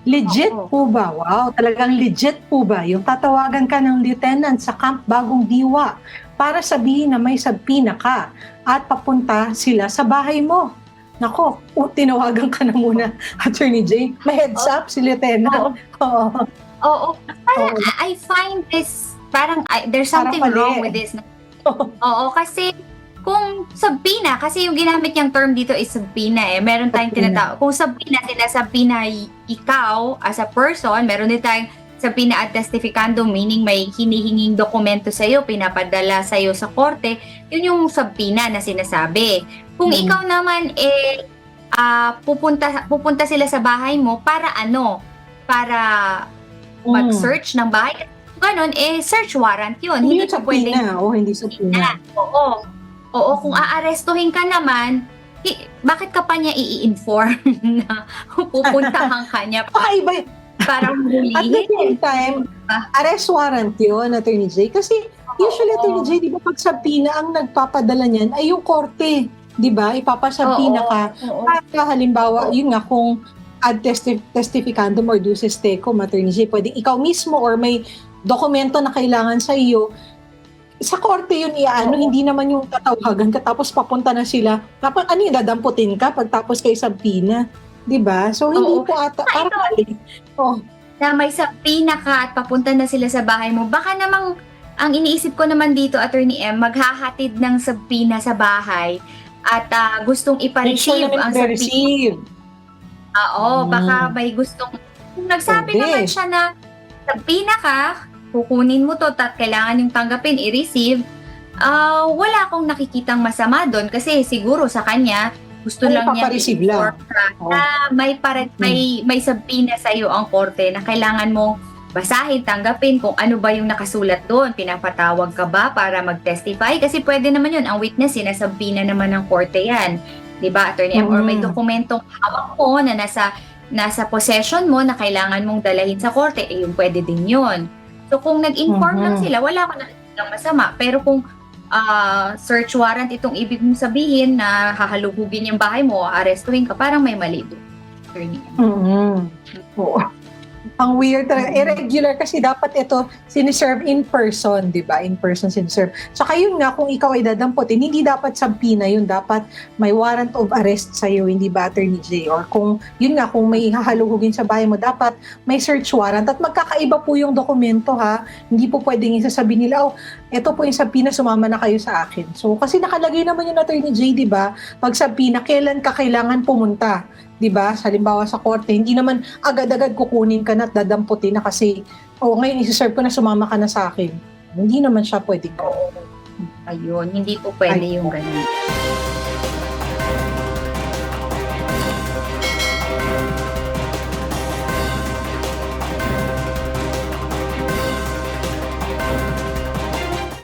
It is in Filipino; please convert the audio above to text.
Legit Oo. po ba? Wow, talagang legit po ba yung tatawagan ka ng lieutenant sa Camp Bagong Diwa para sabihin na may sabina ka at papunta sila sa bahay mo? Nako, tinawagan ka na muna, Attorney Jay. May heads Oo, up si lieutenant. oo, Oo, oo. Parang oo, I find this parang there's parang something wrong with mali. this. Oo, kasi kung sabina, kasi yung ginamit niyang term dito is sabina eh. Meron tayong Sabina. tinatawag, kung sabina, sinasabi na ikaw as a person, meron din tayong sabina at testificando, meaning may hinihinging dokumento sa'yo, pinapadala sa'yo sa korte, yun yung sabina na sinasabi. Kung Mm. ikaw naman pupunta sila sa bahay mo para ano? Para Mm. mag-search ng bahay. Ganon, search warrant yun. Hindi Hindi yun po pwedeng sabina. Oo, hindi sabina. oo. Oo, kung Mm. aarestuhin ka naman, bakit ka pa niya i-inform na pupuntahan ka niya Pakaiba. para At the same hulihin? time, Ah, arrest warrant yun, Attorney Jay. Kasi usually, Attorney oo. Jay, di ba pag sabina ang nagpapadala niyan ay yung korte. Di ba? Ipapasabina Oo. ka. Oo. Para halimbawa, Oo. yun nga, kung ad testificandum or duces tecum, Attorney Jay, pwedeng ikaw mismo or may dokumento na kailangan sa iyo, sa korte yun iaano, Oo. hindi naman yung tatawagan ka tapos papunta na sila. Tapos ano yung dadamputin ka pagtapos kay sabina? Di ba? So hindi Oo. po ata, Saka parang ito, mali. Oh, na may sabina ka at papunta na sila sa bahay mo, baka namang, ang iniisip ko naman dito, Attorney M, maghahatid ng sabina sa bahay at gustong make sure ipa-receive namin ang sabina. receive. Oo, baka may gustong, kung nagsabi naman Pwede. siya na sabina ka, kukunin mo to at kailangan yung tanggapin, i-receive, wala akong nakikitang masama doon kasi siguro sa kanya gusto Ay, lang niyang papareceive lang. i-inform ka Oo. na may sabina sa iyo ang korte na kailangan mong basahin, tanggapin kung ano ba yung nakasulat doon. Pinapatawag ka ba para mag-testify? Kasi pwede naman yun, ang witness, sinasabina naman ng korte yan. 'Di ba, Attorney M? Or may Mm. dokumentong hawak mo na nasa possession mo na kailangan mong dalahin sa korte, yung pwede din yun. So kung nag-inform lang Mhm. sila, wala akong nakikitang masama. Pero kung search warrant itong ibig mong sabihin na hahalugugin yung bahay mo, arestuhin ka, parang may mali doon, Attorney M. Mm. Oo. Ang weird talaga. Mm. Irregular kasi dapat ito siniserve in person, di ba? In person siniserve. Tsaka yun nga, kung ikaw ay dadamputin, hindi dapat sabina yun. Dapat may warrant of arrest sa'yo, hindi ba, Attorney J? Or kung, yun nga, kung may hahalugugin sa bahay mo, dapat may search warrant. At magkakaiba po yung dokumento, ha? Hindi po pwedeng isasabi nila, oh, eto po yung sabina, sumama na kayo sa akin. So, kasi nakalagay naman yung Attorney J, di ba? Pag sabina, kailan ka kailangan pumunta? 'Di ba? Halimbawa sa korte, hindi naman agad-agad kukunin ka na at dadamputin na kasi ngayon isi-serve ko na, sumama ka na sa akin. Hindi naman siya pwedeng gano'n. Ayun, hindi po pwede Ay, yung ganun.